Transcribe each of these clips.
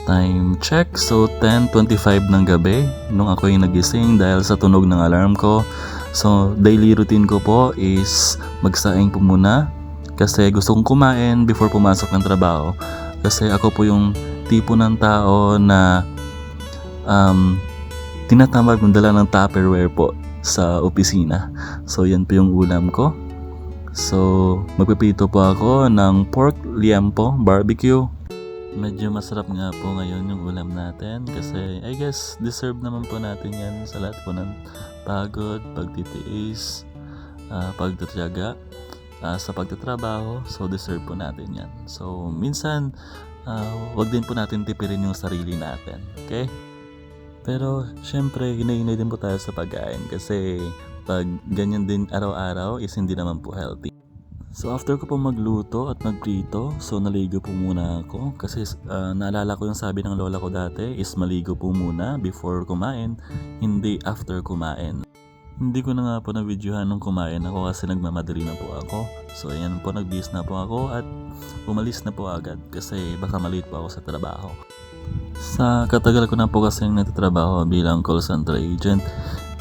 Time check, so 10:25 ng gabi nung ako yung nagising dahil sa tunog ng alarm ko. So daily routine ko po is magsaing po muna kasi gusto kong kumain before pumasok ng trabaho. Kasi ako po yung tipo ng tao na tinatamad magdala ng Tupperware po sa opisina. So yan po yung ulam ko. So magpipito po ako ng pork liempo barbecue. Medyo masarap nga po ngayon yung ulam natin kasi I guess deserve naman po natin yan sa lahat po ng pagod, pagtitiis, pagtitiyaga sa pagtatrabaho. So deserve po natin yan. So minsan wag din po natin tipirin yung sarili natin. Okay? Pero syempre hinay-hinay din po tayo sa pagkain kasi pag ganyan din araw-araw is hindi naman po healthy. So after ko po magluto at magprito, so naligo po muna ako kasi naalala ko yung sabi ng lola ko dati is maligo po muna before kumain, hindi after kumain. Hindi ko na nga po na-videohan nung kumain ako kasi nagmamadali na po ako. So ayan po, nagbihis na po ako at umalis na po agad kasi baka malate po ako sa trabaho. Sa katagal ko na po kasi nagtatrabaho bilang call center agent,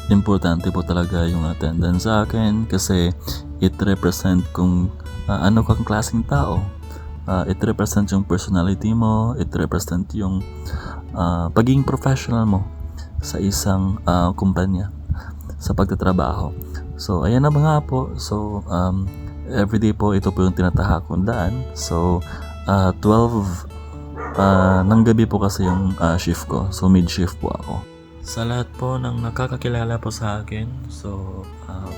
importante po talaga yung attendance sa akin kasi it represent kung ano kang klaseng tao. It represent yung personality mo, it represent yung pagiging professional mo sa isang kumpanya sa pagtatrabaho. So ayan na ba nga po. So everyday po ito po yung tinatahak kong daan. So 12 ng gabi po kasi yung shift ko. So mid shift po ako. Sa lahat po ng nakakakilala po sa akin, so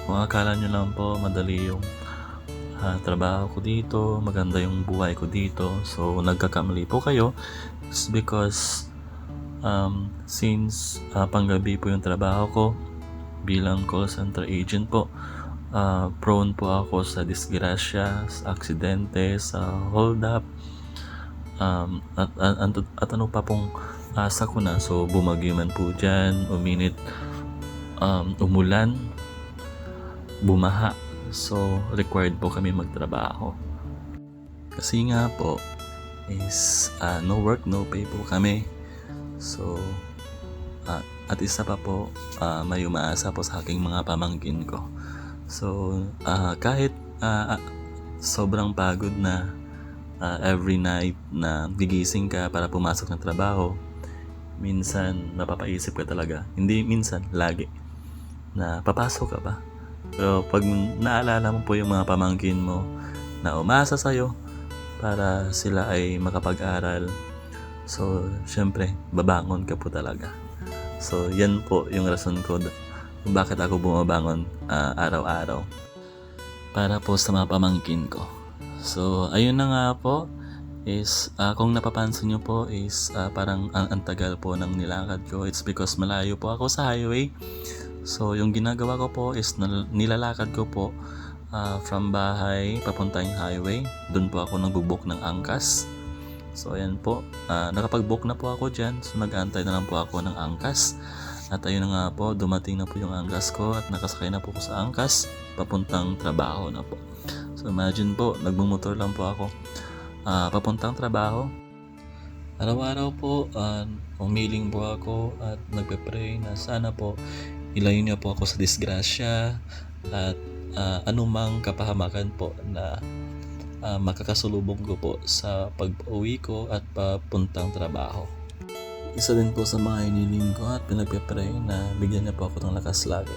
kung akala nyo lang po madali yung trabaho ko dito, maganda yung buhay ko dito, so nagkakamali po kayo. It's because since panggabi po yung trabaho ko bilang call center agent po, prone po ako sa disgrasya, sa aksidente, sa hold up, at ano pa pong asa ko na. So bumagyo man po dyan, uminit, umulan, bumaha, so required po kami magtrabaho kasi nga po is no work no pay po kami. So at isa pa po may umaasa po sa aking mga pamangkin ko. So kahit sobrang pagod na every night na gigising ka para pumasok ng trabaho, minsan napapaisip ka talaga, hindi minsan, lagi, na papasok ka ba? Pero pag naalala mo po yung mga pamangkin mo na umasa sa'yo para sila ay makapag-aral, so syempre babangon ka po talaga. So yan po yung rason ko kung bakit ako bumabangon araw-araw para po sa mga pamangkin ko. So ayun na nga po is kung napapansin nyo po is parang ang tagal po ng nilakad ko. It's because malayo po ako sa highway. So yung ginagawa ko po is nilalakad ko po from bahay papuntang highway. Doon po ako nagbubok ng angkas. So ayan po, nakapag-book na po ako dyan. So nag-aantay na lang po ako ng angkas. At ayun na nga po, dumating na po yung angkas ko at nakasakay na po ko sa angkas papuntang trabaho na po. So imagine po, nagmumotor lang po ako papuntang trabaho. Araw-araw po umiling po ako at nagpe-pray na sana po ilayo niyo po ako sa disgrasya at anumang kapahamakan po na makakasulubong ko po sa pag-uwi ko at papuntang trabaho. Isa din po sa mga hiniling ko at pinagpe-pray na bigyan niya po ako ng lakas lagi.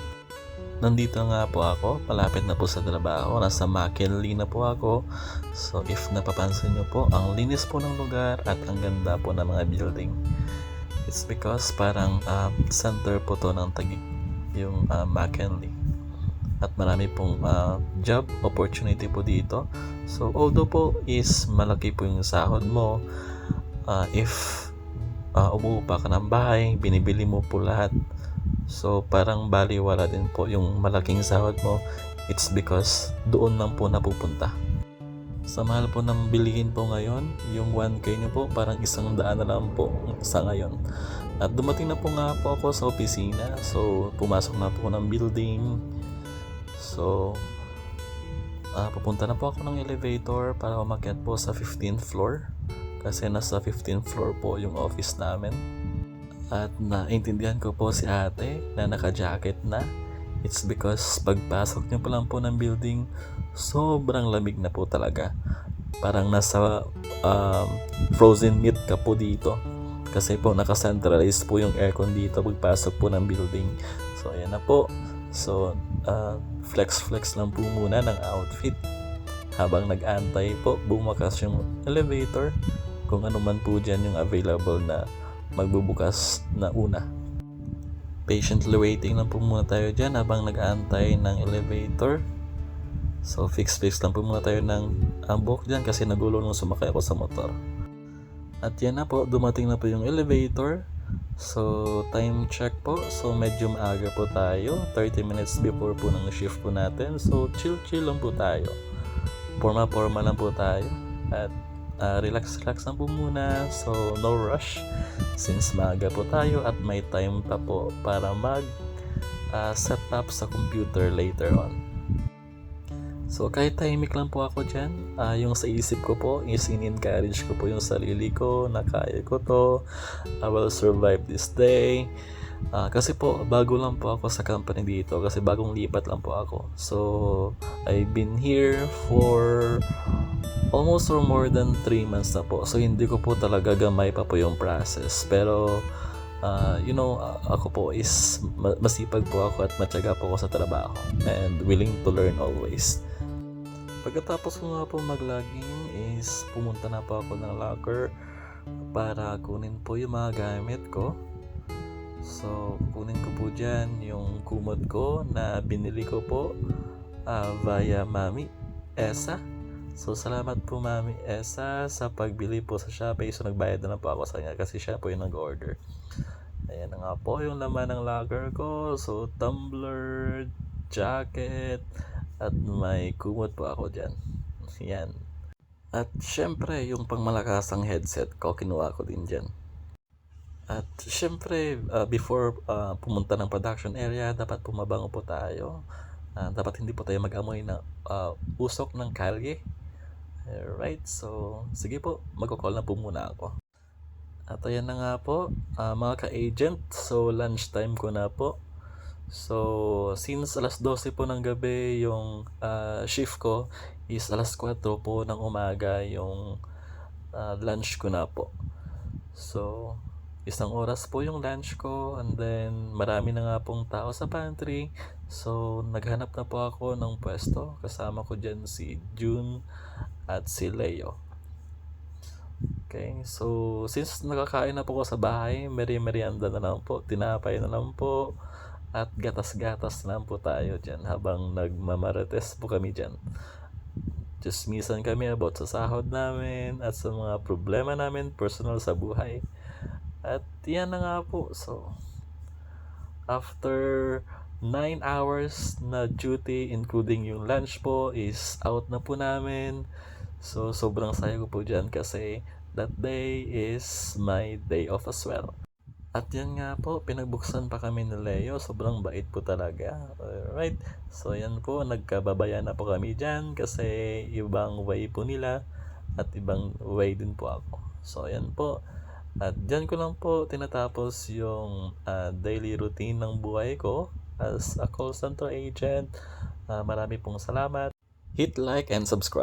Nandito nga po ako, palapit na po sa trabaho, nasa McKinley na po ako. So if napapansin nyo po, ang linis po ng lugar at ang ganda po ng mga building. It's because parang center po to ng Taguig, yung McKinley. At marami pong job opportunity po dito. So although po is malaki po yung sahod mo, if umuupa ka ng bahay, binibili mo po lahat. So parang baliwala din po yung malaking sahod mo. It's because doon lang po napupunta. Sa mahal po ng bilihin po ngayon, yung 1K nyo po parang 100 na lang po sa ngayon. At dumating na po nga po ako sa opisina. So pumasok na po ng building. So pupunta na po ako ng elevator para umakyat po sa 15th floor. kasi nasa 15th floor po yung office namin. At naintindihan ko po si ate na naka-jacket na. It's because pagpasok niyo pa lang po ng building, sobrang lamig na po talaga. Parang nasa frozen meat ka po dito. Kasi po naka-centralize po yung aircon dito pagpasok po ng building. So ayan na po. So flex lang po muna ng outfit. Habang nag-aantay po, bumakas yung elevator. Kung ano man po dyan yung available na magbubukas na una. Patiently waiting lang po muna tayo dyan habang nag-aantay ng elevator. So fix lang po muna tayo ng buhok dyan kasi nagulo nung sumakay ako sa motor. At yan na po, dumating na po yung elevator. So time check po, so medyo maaga po tayo, 30 minutes before po ng shift po natin. So chill lang po tayo, forma lang po tayo. At relax lang po muna, so no rush since maaga po tayo at may time pa po para mag set up sa computer later on. So kahit tahimik lang po ako dyan, yung sa isip ko po is in-encourage ko po yung sarili ko na kaya ko to, I will survive this day. Kasi po bago lang po ako sa company dito, kasi bagong lipat lang po ako. So I've been here for almost or more than 3 months na po. So hindi ko po talaga gamay pa po yung process. Pero ako po is masipag po ako at matyaga po ako sa trabaho and willing to learn always. Pagkatapos ko nga po mag-login is pumunta na po ako ng locker para kunin po yung mga gamit ko. So kunin ko po dyan yung kumot ko na binili ko po via Mami Esa. So salamat po Mami Esa sa pagbili po sa Shopee. So nagbayad na lang po ako sa kanya kasi siya po yung nag-order. Ayan na nga po yung laman ng locker ko. So tumbler, jacket, at may kumot po ako dyan. Yan. At syempre yung pangmalakasang headset ko, kinuha ko din dyan. At syempre before pumunta ng production area, dapat pumabango po tayo. Dapat hindi po tayo mag-amoy ng usok ng kalye. Alright, so sige po, magko-call na po muna ako. At ayan na nga po, mga ka-agent, so lunchtime ko na po. So since alas 12 po ng gabi yung shift ko, is alas 4 po ng umaga yung lunch ko na po. So 1 oras po yung lunch ko, and then marami na nga pong tao sa pantry. So naghanap na po ako ng pwesto, kasama ko dyan si June at si Leo. Okay, so since nakakain na po ko sa bahay, merienda na lang po, tinapay na lang po, at gatas-gatas na lang po tayo dyan habang nagmamarites po kami dyan. Chismisan kami about sa sahod namin at sa mga problema namin personal sa buhay. At yan na nga po. So after 9 hours na duty including yung lunch po is out na po namin. So sobrang saya ko po dyan kasi that day is my day off as well. At yan nga po, pinagbuksan pa kami ni Leo. Sobrang bait po talaga. Alright, so yan po, nagkababayan na po kami dyan kasi ibang way po nila at ibang way din po ako. So yan po. At dyan ko lang po tinatapos yung daily routine ng buhay ko as a call center agent. Marami pong salamat. Hit like and subscribe.